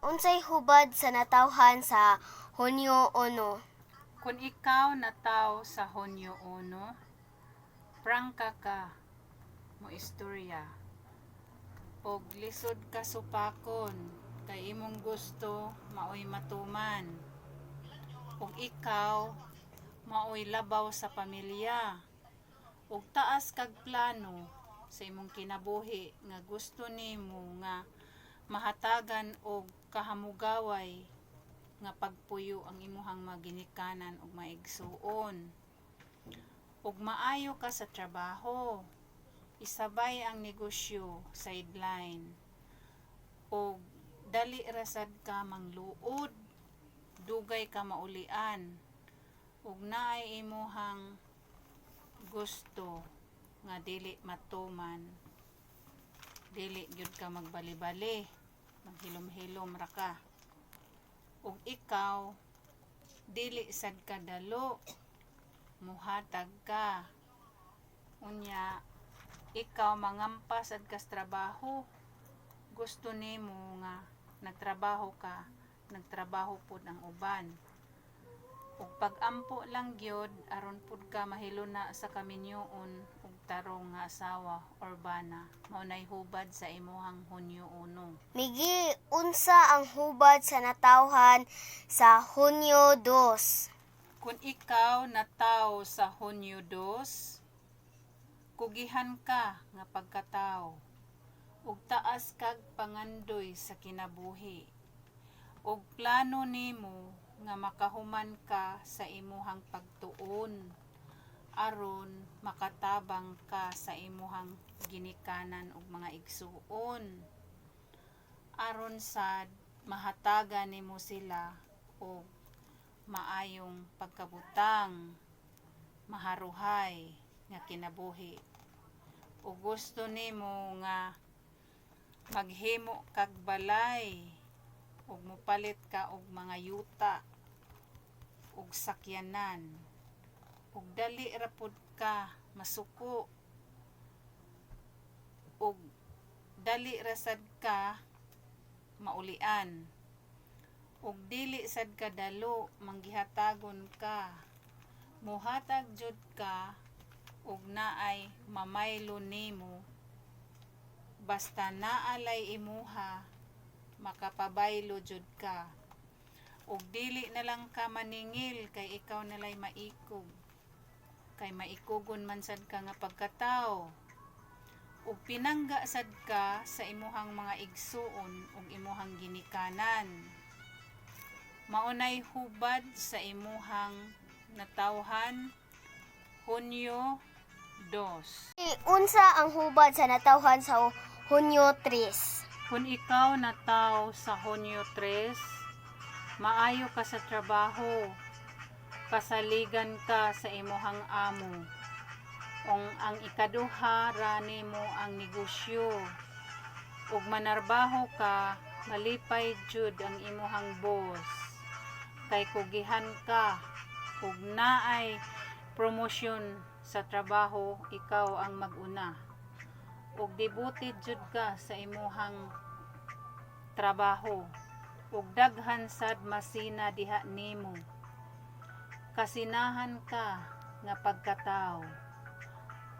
Unsay hubad sa natawhan sa Hunyo 1? Kung ikaw nataw sa Hunyo 1, prangka ka mo istorya. Og lisod ka supakon, kay imong gusto maoy matuman. Og ikaw maoy labaw sa pamilya. Og taas kag plano sa imong kinabuhi nga gusto nimo nga mahatagan og kahamugaway nga pagpuyo ang imuhang maginikanan ug maigsuon. Ug maayo ka sa trabaho, isabay ang negosyo sideline. Ug dali rasad ka mangluod, dugay ka maulian. Ug naay imuhang gusto nga dili matuman. Dili gyud ka magbali-bali, maghilom-hilom ra ka. Ug ikaw dili sad ka dalo, muhatag ka. Unya ikaw mangampas sad kas trabaho. Gusto nimo nga nagtrabaho ka, nagtrabaho pud ang uban. Ug pag-ampo lang gyud aron pud ka mahiluna sa kaminyoon ug tarong nga asawa or bana. Mao nay hubad sa imuhang Hunyo 1. Migi, unsa ang hubad sa natawhan sa Hunyo 2? Kung ikaw nataw sa Hunyo 2, kugihan ka nga pagkatao. Ug taas kag pangandoy sa kinabuhi. Ug plano nimo nga makahuman ka sa imuhang pagtuon aron makatabang ka sa imuhang ginikanan ug mga igsuon. Aron sad mahatagan nimo sila og maayong pagkabutang, maharuhay nga kinabuhi. Ug gusto nimo nga maghimo kag balay ug mopalit ka og mga yuta ug sakyanan. Ug dali ra pud ka masuko. Ug dali ra sad ka maulian. Ug dili sad ka dalo, manggihatagon ka. Muhatag jud ka ug naay mamaylo nimo. Basta naalay imuha, makapabaylo jud ka. Ug dili na lang ka maningil kay ikaw nalay maikog. Kay maikugon man sad ka nga pagkatao. Ug pinangga sad ka sa imuhang mga igsuon ug imuhang ginikanan. Maunay hubad sa imuhang natawhan Hunyo 2. Unsa ang hubad sa natawhan sa Hunyo 3? Kung ikaw nataw sa Hunyo 3, maayo ka sa trabaho, kasaligan ka sa imuhang amo. Ang ikaduha rani mo ang negosyo. Ug manarbaho ka, malipay jud ang imuhang boss. Kay kugihan ka, ug naay promosyon sa trabaho, ikaw ang maguna. Ug devoted jud ka sa imuhang trabaho. Ug daghan sad masina diha nimo. Kasinahan ka nga pagkatao.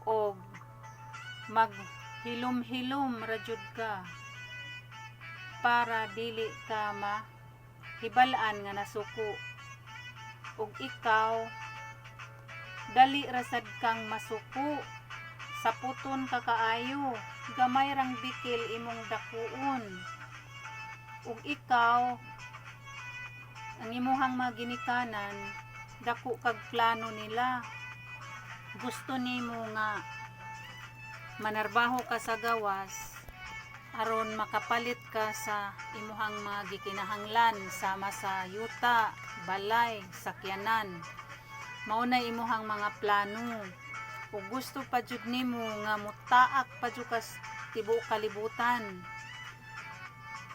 Og maghilom-hilom ra jud ka para dili ka mahibal-an nga nasuko. Ug ikaw dali ra sad kang masuko. Saputon ka kaayo, gamay rang bikil imong dakuon. Ug ikaw ang imuhang mga ginikanan, dako kag plano nila. Gusto nimo nga manarbaho ka sa gawas aron makapalit ka sa imuhang mga gikinahanglan sama sa yuta, balay, sakyanan. Mao na imuhang mga plano. Ug gusto pa jud nimo nga mutaak pa jud ka tibuok kalibutan.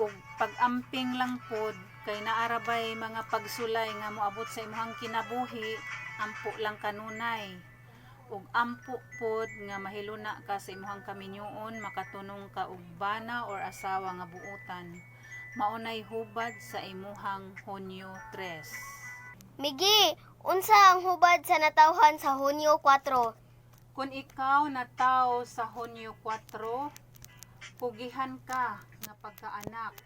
Ug pag-amping lang pod kay naarabay mga pagsulay nga moabot sa imuhang kinabuhi, ampo lang kanunay. Ug ampo pod nga mahiluna ka sa imuhang kaminyoon, makatunong ka og bana or asawa nga buotan. maunay hubad sa imuhang Hunyo 3. Migi, unsa ang hubad sa natawhan sa Hunyo 4? Kung ikaw natawo sa Hunyo 4, pugihan ka nga pagkaanak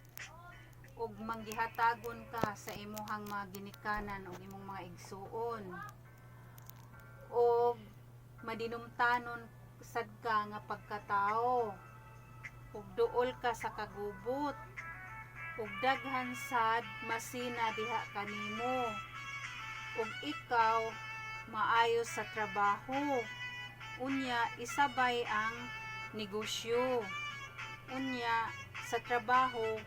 ug manggihatagon ka sa imuhang mga ginikanan ug imong mga igsuon ug madinumtanon sad ka nga pagkatao ug duol ka sa kagubot ug daghan sad masina diha kanimo ug ikaw maayo sa trabaho unya isabay ang negosyo unya sa trabaho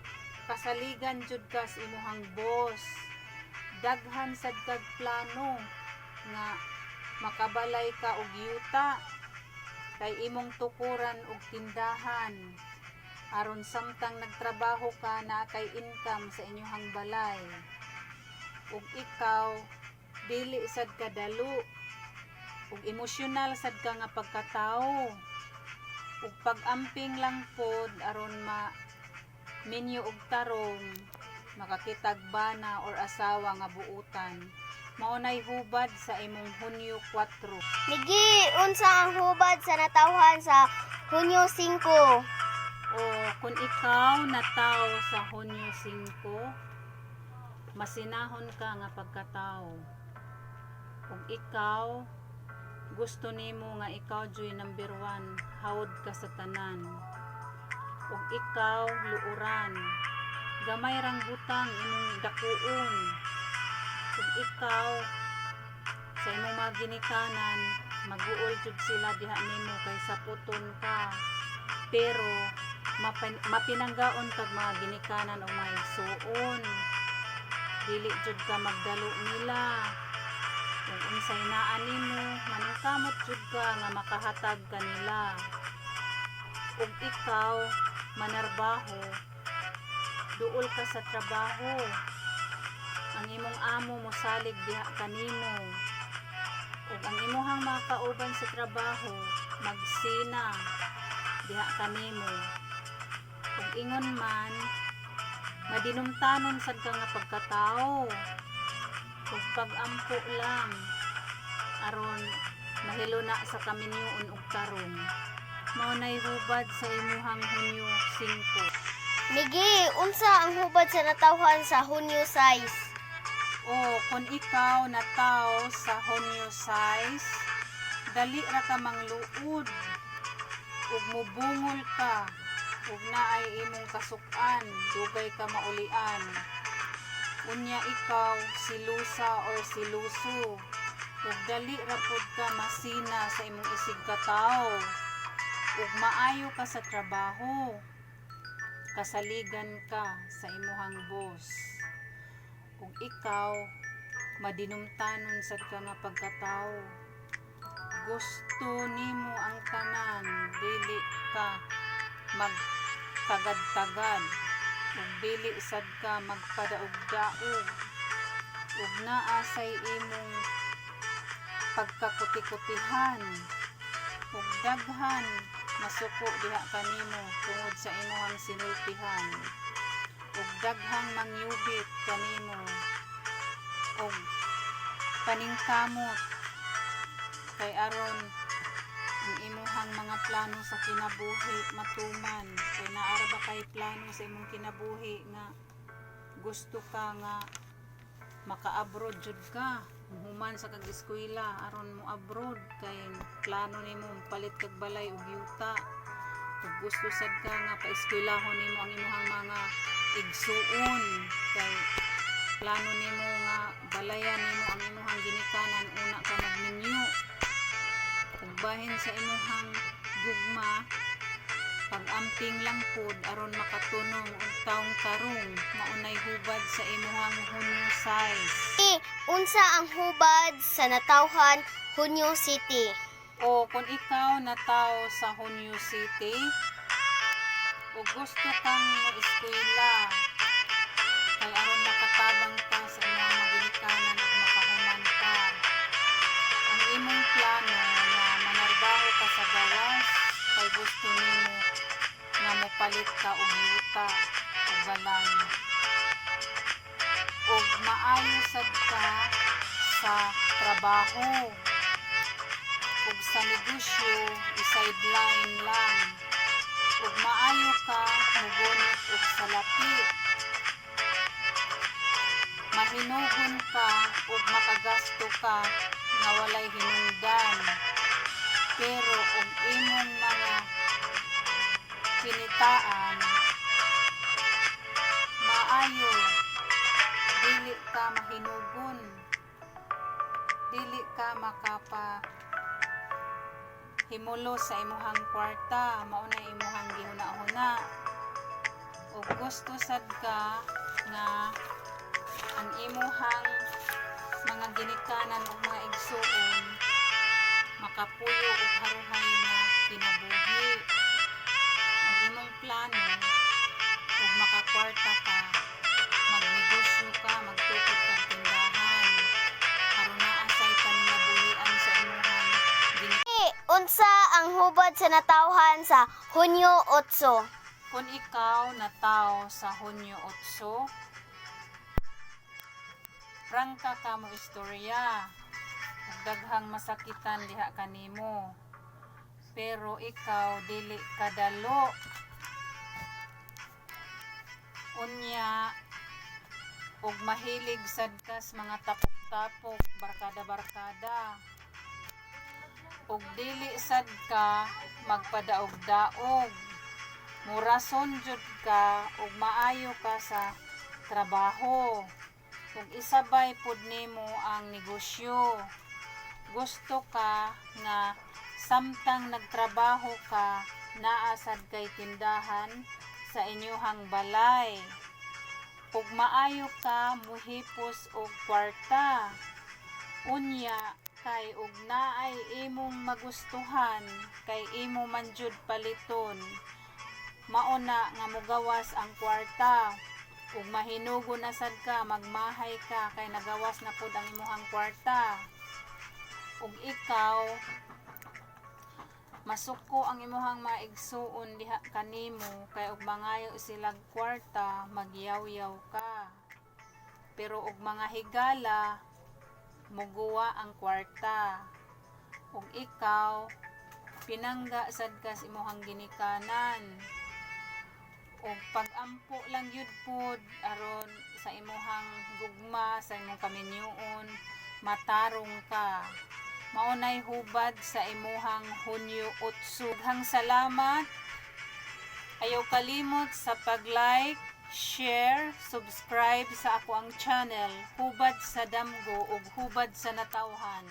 kasaligan jud ka sa imuhang boss daghan sad kag plano nga makabalay ka og yuta kay imong tukuran og tindahan aron samtang nagtrabaho ka na kay income sa inyong balay ug ikaw dili sad kadalo ug emosyonal sad ka nga pagkatao ug pag-amping lang pod aron minyo og tarong makakitag bana or asawa nga buutan maunay hubad sa imong Hunyo 4. Migi, unsa ang hubad sa natawhan sa Hunyo 5? O kung ikaw natawo sa Hunyo 5, masinahon ka nga pagkatao ug ikaw gusto nimo nga ikaw joy number 1 hawod ka sa tanan ug ikaw luuran gamay rang butang imong dakuon ug ikaw sa imong mga ginikanan mag-uol jud sila diha nimo kay saputon ka pero mapinanggaon kag mga ginikanan o mga igsuon dili jud ka magdalo nila kung unsay naa nimo manungkamot jud ka nga makahatag kanila ug ikaw manarbaho duol ka sa trabaho ang imong amo mosalig diha kanimo ug ang imuhang mga kauban sa trabaho magsina diha kanimo ug ingon man madinumtanon sad ka nga pagkatao ug pag-ampo lang aron mahiluna sa kaminyoon ug tarong maunay hubad sa imuhang Hunyo 5. Migi, unsa ang hubad sa natawhan sa Hunyo 6? O kung ikaw natawo sa Hunyo 6, dali ra ka mangluod ug mubungol ka ug naay imong kasuk-an dugay ka maulian unya ikaw silusa or siluso ug dali ra pud ka masina sa imong isig katawo ug maayo ka sa trabaho kasaligan ka sa imuhang boss ug ikaw madinumtanon sad ka nga pagkatao gusto nimo ang tanan dili ka magtagad-tagad ug dili sad ka magpadaog-daog ug naa say imong pagkakuti-kutihan ug daghan masuko diha kanimo tungod sa imong sinultihan ug daghang mangyubit kanimo ug paningkamot kay aron ang imuhang mga plano sa kinabuhi matuman kay naara ba kay plano sa imong kinabuhi nga gusto ka nga maka-abroad jud ka human sa kag eskwela aron mo abroad kay plano nimo palit kag balay ug yuta ug gusto sad ka nga paeskwelahon nimo ang imong mga igsuon kay plano nimo nga balayan nimo ang imong ginikanan una ka magminyo ug bahin sa imong gugma pag-amping lang pod aron makatunong og taong tarong maunay hubad sa imong Hunyo 6. Unsa ang hubad sa natawhan Hunyo City? O kung ikaw natawo sa Hunyo City o gusto kang mag-eskwela kay aron makatabang ka sa imong maginikanan ug makahuman ka ang imong plano nga manarbaho ka sa gawas kay gusto nimo nga mopalit ka og yuta ug hibalan. Ug maayo sad ka sa trabaho. Ug sa negosyo, i-sideline lang. Ug maayo ka mugunit og salapi. Mahinugon ka ug makagasto ka nga walay hinungdan. Pero ug imong mga kinitaan maayo, dili ka mahinugon, dili ka himulo sa imuhang kwarta, mauna imuhang gihuna-huna. Ug gusto sad ka nga ang imuhang mga ginikanan ug mga igsuon makapuyo ug haruhay nga kinabuhi. Ang imong plano ug makakwarta ka, magnegosyo ka, magtukod kag tindahan aron naa say paninabuhian sa imuhang Unsa ang hubad sa natawhan sa Hunyo 8? Kung ikaw natawo sa Hunyo 8, prangka ka mo istorya, ug daghang masakitan diha kanimo. Pero ikaw dili kadalo. Unya, ug mahilig sad kas mga tapok-tapok, barkada-barkada. Ug dili sad ka magpadaog-daog. Murason jud ka ug maayo ka sa trabaho. Ug isabay pud nimo ang negosyo. Gusto ka nga samtang nagtrabaho ka, naa sad kay tindahan sa inyohang balay. Ug maayo ka muhipos og kwarta. Unya, kay ug naay imong magustuhan, kay imo man jud paliton. Mauna nga mugawas ang kwarta. Ug mahinugo na sad ka, magmahay ka, kay nagawas na pud ang imuhang kwarta. Ug ikaw, masuko ang imuhang maigsuon diha kanimo, kay ug mangayo silag kwarta, magyaw-yaw ka. Pero ug mga higala, muguwa ang kwarta. Ug ikaw, pinangga sad ka sa imuhang ginikanan. Ug pag-ampo lang yun pod aron sa imuhang gugma, sa imong kaminyoon, matarong ka. Maunay hubad sa imuhang Hunyo 8. Daghang salamat. Ayaw kalimot sa pag-like, share, subscribe sa ako ang channel, Hubad sa Damgo ug Hubad sa Natawhan.